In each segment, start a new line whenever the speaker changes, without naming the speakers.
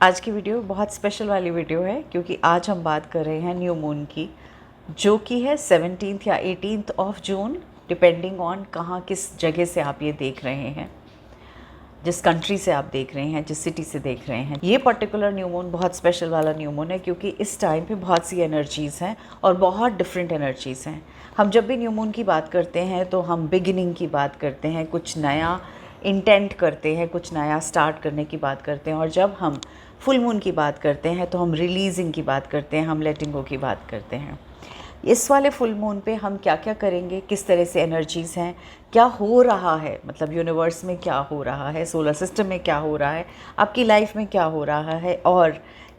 आज की वीडियो बहुत स्पेशल वाली वीडियो है क्योंकि आज हम बात कर रहे हैं न्यू मून की, जो कि है 17 या 18 ऑफ जून, डिपेंडिंग ऑन कहाँ किस जगह से आप ये देख रहे हैं, जिस कंट्री से आप देख रहे हैं, जिस सिटी से देख रहे हैं। ये पर्टिकुलर न्यू मून बहुत स्पेशल वाला न्यू मून है क्योंकि इस टाइम पे बहुत सी एनर्जीज़ हैं और बहुत डिफरेंट एनर्जीज़ हैं। हम जब भी न्यू मून की बात करते हैं तो हम बिगिनिंग की बात करते हैं, कुछ नया इंटेंट करते हैं, कुछ नया स्टार्ट करने की बात करते हैं। और जब हम फुल मून की बात करते हैं तो हम रिलीजिंग की बात करते हैं, हम लेटिंग गो की बात करते हैं। इस वाले फुल मून पे हम क्या क्या करेंगे, किस तरह से एनर्जीज़ हैं, क्या हो रहा है, मतलब यूनिवर्स में क्या हो रहा है, सोलर सिस्टम में क्या हो रहा है, आपकी लाइफ में क्या हो रहा है और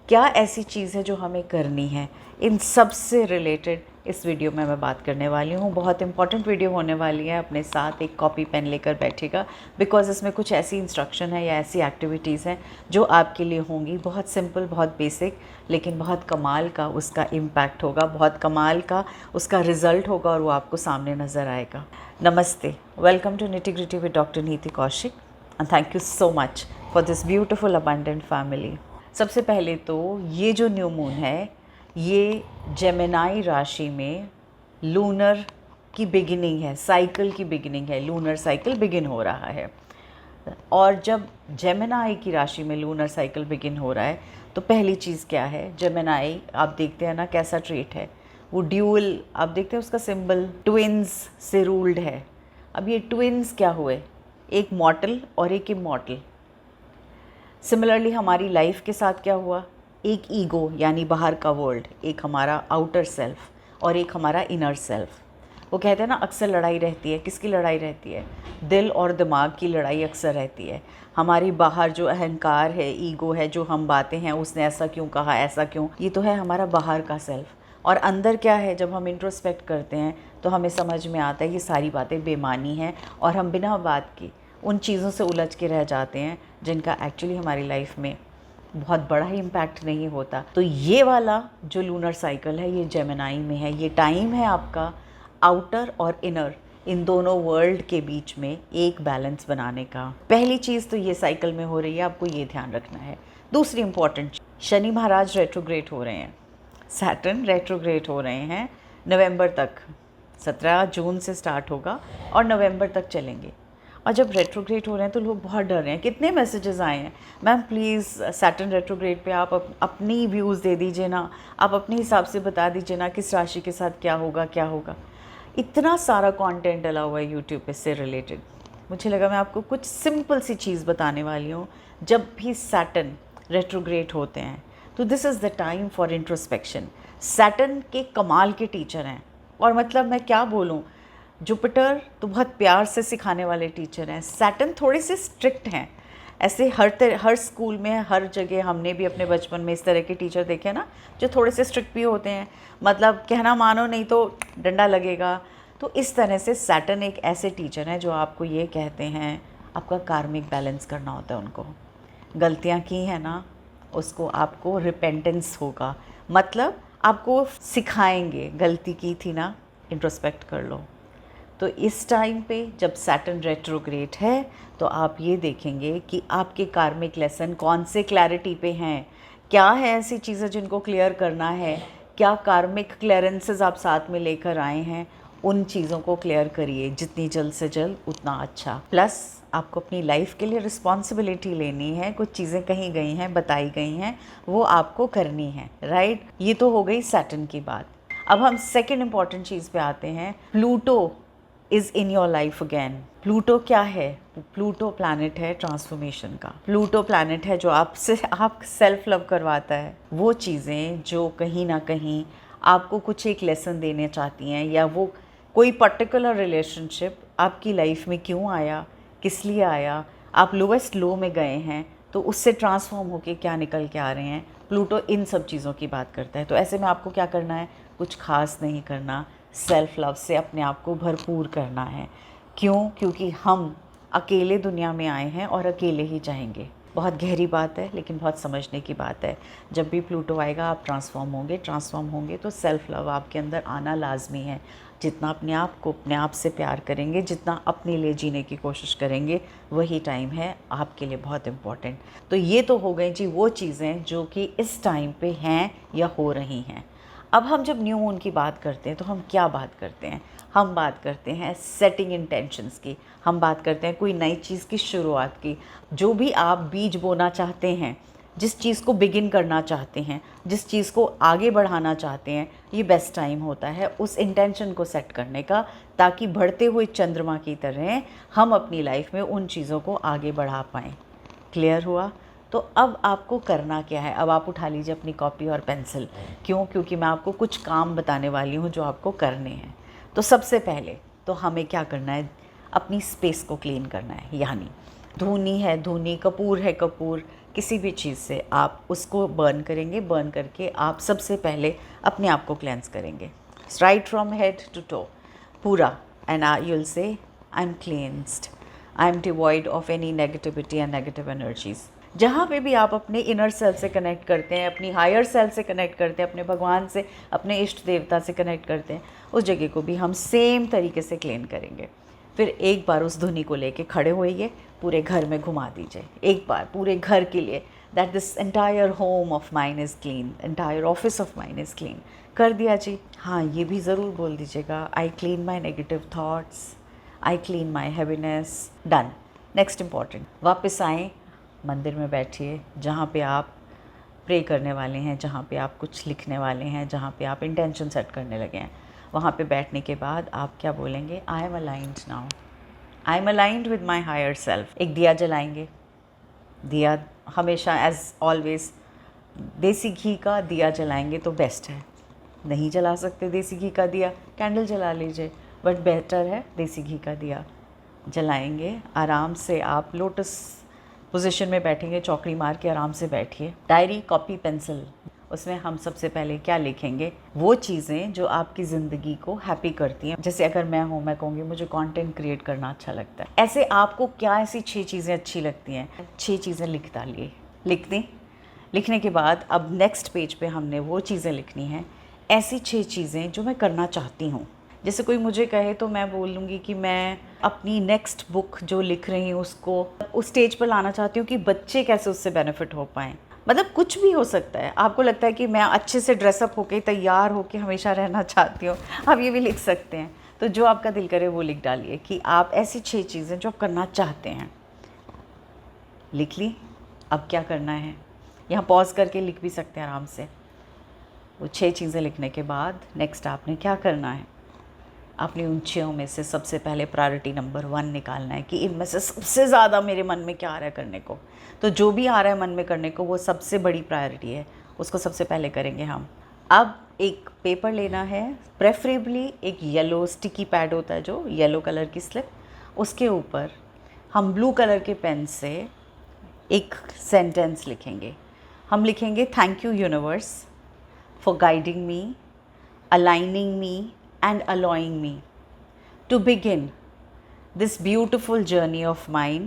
क्या ऐसी चीज़ है जो हमें करनी है, इन सब से रिलेटेड इस वीडियो में मैं बात करने वाली हूँ। बहुत इंपॉर्टेंट वीडियो होने वाली है। अपने साथ एक कॉपी पेन लेकर बैठेगा बिकॉज़ इसमें कुछ ऐसी इंस्ट्रक्शन है या ऐसी एक्टिविटीज़ हैं जो आपके लिए होंगी। बहुत सिंपल, बहुत बेसिक, लेकिन बहुत कमाल का उसका इम्पैक्ट होगा, बहुत कमाल का उसका रिज़ल्ट होगा और वो आपको सामने नज़र आएगा। नमस्ते, welcome to nitty gritty with doctor Niti Kaushik and thank you so much for this beautiful abundant family. सबसे पहले तो ये जो न्यू मून है ये जेमिनाई राशि में लूनर की बिगिनिंग है, साइकिल की बिगिनिंग है। लूनर साइकिल बिगिन हो रहा है और जब जेमिनाई की राशि में लूनर साइकिल बिगिन हो रहा है तो पहली चीज़ क्या है, जेमिनाई आप देखते हैं ना कैसा ट्रेट है, वो ड्यूअल, आप देखते हैं उसका सिंबल ट्विन्स से रूल्ड है। अब ये ट्विन्स क्या हुए, एक मॉर्टल और एक इमॉर्टल। सिमिलरली हमारी लाइफ के साथ क्या हुआ, एक ईगो यानी बाहर का वर्ल्ड, एक हमारा आउटर सेल्फ और एक हमारा इनर सेल्फ। वो कहते हैं ना अक्सर लड़ाई रहती है, किसकी लड़ाई रहती है, दिल और दिमाग की लड़ाई अक्सर रहती है। हमारी बाहर जो अहंकार है, ईगो है, जो हम बातें हैं, उसने ऐसा क्यों कहा, ऐसा क्यों, ये तो है हमारा बाहर का सेल्फ। और अंदर क्या है, जब हम इंट्रोस्पेक्ट करते हैं तो हमें समझ में आता है ये सारी बातें बेमानी हैं और हम बिना बात की उन चीज़ों से उलझ के रह जाते हैं जिनका एक्चुअली हमारी लाइफ में बहुत बड़ा ही इम्पैक्ट नहीं होता। तो ये वाला जो लूनर साइकिल है ये जेमिनाई में है। ये टाइम है आपका आउटर और इनर, इन दोनों वर्ल्ड के बीच में एक बैलेंस बनाने का। पहली चीज़ तो ये साइकिल में हो रही है, आपको ये ध्यान रखना है। दूसरी इम्पॉर्टेंट, शनि महाराज रेट्रोग्रेड हो रहे हैं, सैटर्न रेट्रोग्रेड हो रहे हैं नवंबर तक। 17 जून से स्टार्ट होगा और नवंबर तक चलेंगे। और जब रेट्रोग्रेड हो रहे हैं तो लोग बहुत डर रहे हैं। कितने मैसेजेस आए हैं, मैम प्लीज़ सैटर्न रेट्रोग्रेड पे आप अपनी व्यूज़ दे दीजिए ना, आप अपने हिसाब से बता दीजिए ना किस राशि के साथ क्या होगा क्या होगा। इतना सारा कंटेंट डला हुआ है यूट्यूब पे से रिलेटेड। मुझे लगा मैं आपको कुछ सिंपल सी चीज़ बताने वाली हूँ। जब भी सैटर्न रेट्रोग्रेड होते हैं तो this is the time for introspection. Saturn के कमाल के टीचर हैं और मतलब मैं क्या बोलूँ, जुपिटर तो बहुत प्यार से सिखाने वाले टीचर हैं, सैटर्न थोड़े से स्ट्रिक्ट हैं। ऐसे हर स्कूल में, हर जगह हमने भी अपने बचपन में इस तरह के टीचर देखे ना जो थोड़े से स्ट्रिक्ट भी होते हैं, मतलब कहना मानो नहीं तो डंडा लगेगा। तो इस तरह से सैटर्न एक ऐसे टीचर हैं जो आपको ये कहते हैं आपका कार्मिक बैलेंस करना होता है। उनको गलतियाँ की हैं ना, उसको आपको रिपेंटेंस होगा, मतलब आपको सिखाएंगे गलती की थी ना, इंट्रोस्पेक्ट कर लो। तो इस टाइम पे जब सैटर्न रेट्रोग्रेड है तो आप ये देखेंगे कि आपके कार्मिक लेसन कौन से क्लैरिटी पे हैं, क्या है ऐसी चीज़ें जिनको क्लियर करना है, क्या कार्मिक क्लियरेंसेस आप साथ में लेकर आए हैं, उन चीज़ों को क्लियर करिए जितनी जल्द से जल्द उतना अच्छा। प्लस आपको अपनी लाइफ के लिए रिस्पॉन्सिबिलिटी लेनी है, कुछ चीज़ें कही गई हैं, बताई गई हैं, वो आपको करनी है, राइट। ये तो हो गई सैटर्न की बात। अब हम सेकेंड इम्पॉर्टेंट चीज़ पे आते हैं। Pluto is in your life again. Pluto क्या है, प्लूटो प्लैनेट है ट्रांसफॉर्मेशन का। प्लूटो प्लैनेट है जो आपसे आप सेल्फ लव करवाता है, वो चीज़ें जो कहीं ना कहीं आपको कुछ एक लेसन देने चाहती हैं, या वो कोई पर्टिकुलर रिलेशनशिप आपकी लाइफ में क्यों आया, किस लिए आया, आप लोवेस्ट लो में गए हैं तो उससे ट्रांसफॉर्म होके क्या निकल के आ रहे हैं, प्लूटो इन सब चीज़ों की बात करता है। तो ऐसे में आपको क्या करना है, कुछ खास नहीं करना, सेल्फ लव से अपने आप को भरपूर करना है। क्यों, क्योंकि हम अकेले दुनिया में आए हैं और अकेले ही जाएंगे। बहुत गहरी बात है लेकिन बहुत समझने की बात है। जब भी प्लूटो आएगा आप ट्रांसफॉर्म होंगे तो सेल्फ़ लव आपके अंदर आना लाजमी है। जितना अपने आप को अपने आप से प्यार करेंगे, जितना अपने लिए जीने की कोशिश करेंगे, वही टाइम है आपके लिए बहुत इम्पॉर्टेंट। तो ये तो हो गई जी वो चीज़ें जो कि इस टाइम पे हैं या हो रही हैं। अब हम जब न्यू मून की बात करते हैं तो हम क्या बात करते हैं? हम बात करते हैं सेटिंग इंटेंशंस की, हम बात करते हैं कोई नई चीज़ की शुरुआत की। जो भी आप बीज बोना चाहते हैं, जिस चीज़ को बिगिन करना चाहते हैं, जिस चीज़ को आगे बढ़ाना चाहते हैं, ये बेस्ट टाइम होता है उस इंटेंशन को सेट करने का, ताकि बढ़ते हुए चंद्रमा की तरह हम अपनी लाइफ में उन चीज़ों को आगे बढ़ा पाएँ। क्लियर हुआ? तो अब आपको करना क्या है? अब आप उठा लीजिए अपनी कॉपी और पेंसिल। क्यों? क्योंकि मैं आपको कुछ काम बताने वाली हूँ जो आपको करने हैं। तो सबसे पहले तो हमें क्या करना है? अपनी स्पेस को क्लीन करना है। यानी धूनी है धूनी, कपूर है कपूर, किसी भी चीज़ से आप उसको बर्न करेंगे। बर्न करके आप सबसे पहले अपने आप को क्लेंस करेंगे, right from head to toe पूरा। And you will say I am cleansed, I am devoid of any negativity and negative energies. जहाँ पे भी आप अपने इनर सेल्फ से कनेक्ट करते हैं, अपनी हायर सेल्फ से कनेक्ट करते हैं, अपने भगवान से, अपने इष्ट देवता से कनेक्ट करते हैं, उस जगह को भी हम सेम तरीके से क्लीन करेंगे। फिर एक बार उस धुनी को लेके खड़े होइए, पूरे घर में घुमा दीजिए एक बार पूरे घर के लिए, that this entire home of mine is clean, entire office of mine is clean. कर दिया जी? हाँ, ये भी ज़रूर बोल दीजिएगा, I clean my negative thoughts, I clean my heaviness. Done. Next important, वापस आएँ, मंदिर में बैठिए जहाँ पे आप प्रे करने वाले हैं, जहाँ पे आप कुछ लिखने वाले हैं, जहाँ पे आप इंटेंशन सेट करने लगे हैं। वहाँ पे बैठने के बाद आप क्या बोलेंगे? I am aligned now, I am aligned with my higher self. एक दिया जलाएंगे। दिया हमेशा एज ऑलवेज देसी घी का दिया जलाएंगे तो बेस्ट है। नहीं जला सकते देसी घी का दिया, कैंडल जला लीजिए, बट बेटर है देसी घी का दिया जलाएंगे। आराम से आप लोटस पोजीशन में बैठेंगे, चौकड़ी मार के आराम से बैठिए। डायरी, कॉपी, पेंसिल, उसमें हम सबसे पहले क्या लिखेंगे? वो चीज़ें जो आपकी ज़िंदगी को हैप्पी करती हैं। जैसे अगर मैं हूँ, मैं कहूँगी मुझे कंटेंट क्रिएट करना अच्छा लगता है। ऐसे आपको क्या ऐसी 6 चीज़ें अच्छी लगती हैं? 6 चीज़ें लिख डालिए। लिख दी। लिखने के बाद अब नेक्स्ट पेज पे हमने वो चीज़ें लिखनी हैं, ऐसी 6 चीज़ें जो मैं करना चाहती हूँ। जैसे कोई मुझे कहे तो मैं बोलूँगी कि मैं अपनी नेक्स्ट बुक जो लिख रही हूँ उसको उस स्टेज पर लाना चाहती हूँ कि बच्चे कैसे उससे बेनिफिट हो पाएँ। मतलब कुछ भी हो सकता है। आपको लगता है कि मैं अच्छे से ड्रेसअप होके तैयार होके हमेशा रहना चाहती हूँ, आप ये भी लिख सकते हैं। तो जो आपका दिल करे वो लिख डालिए कि आप ऐसी 6 चीज़ें जो आप करना चाहते हैं। लिख ली। अब क्या करना है? यहाँ पॉज करके लिख भी सकते हैं आराम से। वो 6 चीज़ें लिखने के बाद नेक्स्ट आपने क्या करना है? अपनी उन 6 में से सबसे पहले प्रायोरिटी नंबर 1 निकालना है कि इनमें से सबसे ज़्यादा मेरे मन में क्या आ रहा है करने को। तो जो भी आ रहा है मन में करने को वो सबसे बड़ी प्रायोरिटी है, उसको सबसे पहले करेंगे हम। अब एक पेपर लेना है, प्रेफरेबली एक येलो स्टिकी पैड होता है जो येलो कलर की स्लिप, उसके ऊपर हम ब्लू कलर के पेन से एक सेंटेंस लिखेंगे। हम लिखेंगे thank you universe for guiding me, aligning me and allowing me to begin this beautiful journey of mine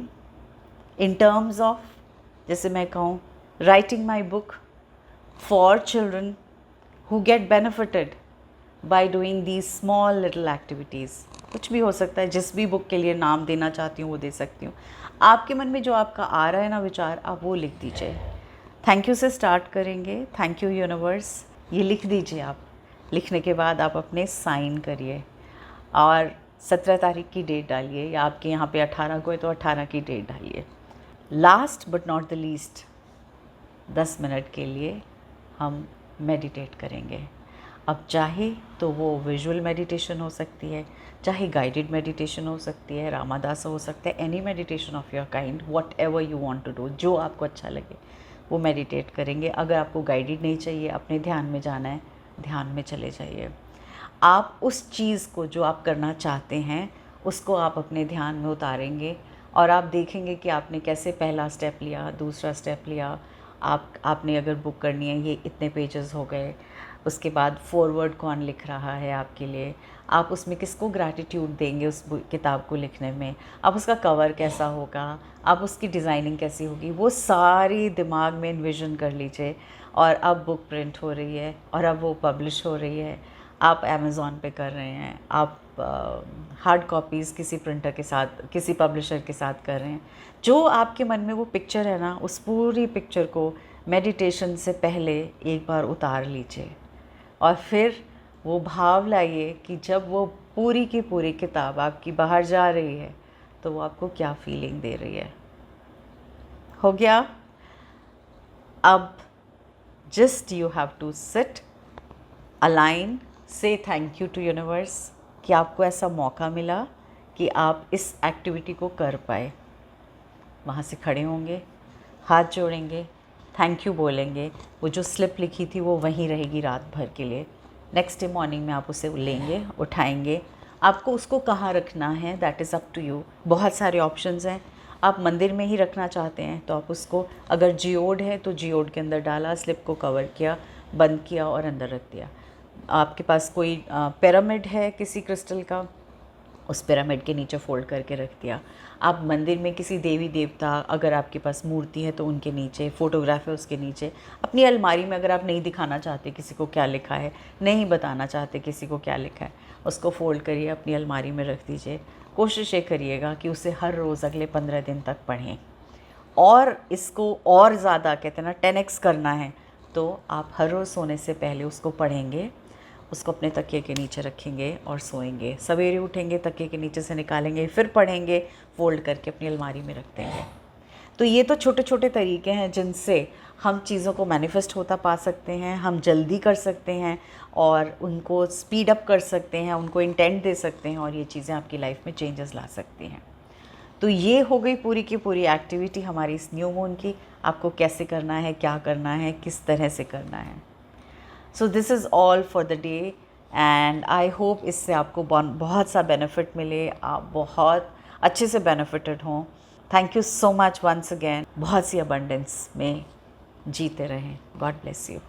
in terms of, जैसे मैं कहूँ, writing my book for children who get benefited by doing these small little activities। कुछ भी हो सकता है, जिस भी बुक के लिए नाम देना चाहती हूँ वो दे सकती हूँ। आपके मन में जो आपका आ रहा है ना विचार, आप वो लिख दीजिए। थैंक यू से स्टार्ट करेंगे, थैंक यू यूनिवर्स, ये लिख दीजिए आप। लिखने के बाद आप अपने साइन करिए और 17 तारीख की डेट डालिए, या आपके यहाँ पे 18 को है तो 18 की डेट डालिए। Last but not the least 10 minute के लिए हम मेडिटेट करेंगे। अब चाहे तो वो विजुअल मेडिटेशन हो सकती है, चाहे गाइडेड मेडिटेशन हो सकती है, रामादास हो सकता है, any meditation of your kind, whatever you want to do, जो आपको अच्छा लगे वो मेडिटेट करेंगे। अगर आपको गाइडेड नहीं चाहिए, अपने ध्यान में जाना है, ध्यान में चले जाइए। आप उस चीज़ को जो आप करना चाहते हैं उसको आप अपने ध्यान में उतारेंगे और आप देखेंगे कि आपने कैसे पहला स्टेप लिया, दूसरा स्टेप लिया, आपने अगर बुक करनी है, ये इतने पेजेस हो गए। उसके बाद फॉरवर्ड कौन लिख रहा है आपके लिए, आप उसमें किसको ग्रैटिट्यूड देंगे उस किताब को लिखने में, अब उसका कवर कैसा होगा, अब उसकी डिज़ाइनिंग कैसी होगी, वो सारी दिमाग में इन्विजन कर लीजिए। और अब बुक प्रिंट हो रही है और अब वो पब्लिश हो रही है, आप अमेज़ॉन पे कर रहे हैं, आप हार्ड कॉपीज़ किसी प्रिंटर के साथ, किसी पब्लिशर के साथ कर रहे हैं। जो आपके मन में वो पिक्चर है ना, उस पूरी पिक्चर को मेडिटेशन से पहले एक बार उतार लीजिए और फिर वो भाव लाइए कि जब वो पूरी की पूरी किताब आपकी बाहर जा रही है तो वो आपको क्या फीलिंग दे रही है। हो गया? अब just you have to sit, align, say thank you to universe कि आपको ऐसा मौका मिला कि आप इस एक्टिविटी को कर पाए। वहाँ से खड़े होंगे, हाथ जोड़ेंगे, थैंक यू बोलेंगे। वो जो स्लिप लिखी थी वो वहीं रहेगी रात भर के लिए। नेक्स्ट डे मॉर्निंग में आप उसे लेंगे, उठाएंगे। आपको उसको कहाँ रखना है that is up to you. बहुत सारे ऑप्शंस हैं। आप मंदिर में ही रखना चाहते हैं तो आप उसको, अगर जियोड है तो जियोड के अंदर डाला, स्लिप को कवर किया, बंद किया और अंदर रख दिया। आपके पास कोई पिरामिड है किसी क्रिस्टल का, उस पिरामिड के नीचे फोल्ड करके रख दिया। आप मंदिर में किसी देवी देवता, अगर आपके पास मूर्ति है तो उनके नीचे, फ़ोटोग्राफ है उसके नीचे। अपनी अलमारी में अगर आप नहीं दिखाना चाहते किसी को क्या लिखा है, नहीं बताना चाहते किसी को क्या लिखा है, उसको फ़ोल्ड करिए, अपनी अलमारी में रख दीजिए। कोशिश ये करिएगा कि उसे हर रोज़ अगले 15 दिन तक पढ़ें। और इसको और ज़्यादा कहते हैं ना 10x करना है, तो आप हर रोज़ सोने से पहले उसको पढ़ेंगे, उसको अपने तकिए के नीचे रखेंगे और सोएंगे। सवेरे उठेंगे, तकिए के नीचे से निकालेंगे, फिर पढ़ेंगे, फ़ोल्ड करके अपनी अलमारी में रख देंगे। तो ये तो छोटे छोटे तरीके हैं जिनसे हम चीज़ों को मैनिफेस्ट होता पा सकते हैं, हम जल्दी कर सकते हैं और उनको स्पीड अप कर सकते हैं, उनको इंटेंट दे सकते हैं और ये चीज़ें आपकी लाइफ में चेंजेस ला सकती हैं। तो ये हो गई पूरी की पूरी एक्टिविटी हमारी इस न्यू मून की। आपको कैसे करना है, क्या करना है, किस तरह से करना है। So this is all for the day and I hope इससे आपको बहुत सा बेनिफिट मिले, आप बहुत अच्छे से बेनिफिटेड हों। Thank you so much once again. बहुत सी अबंडेंस में जीते रहें। God bless you.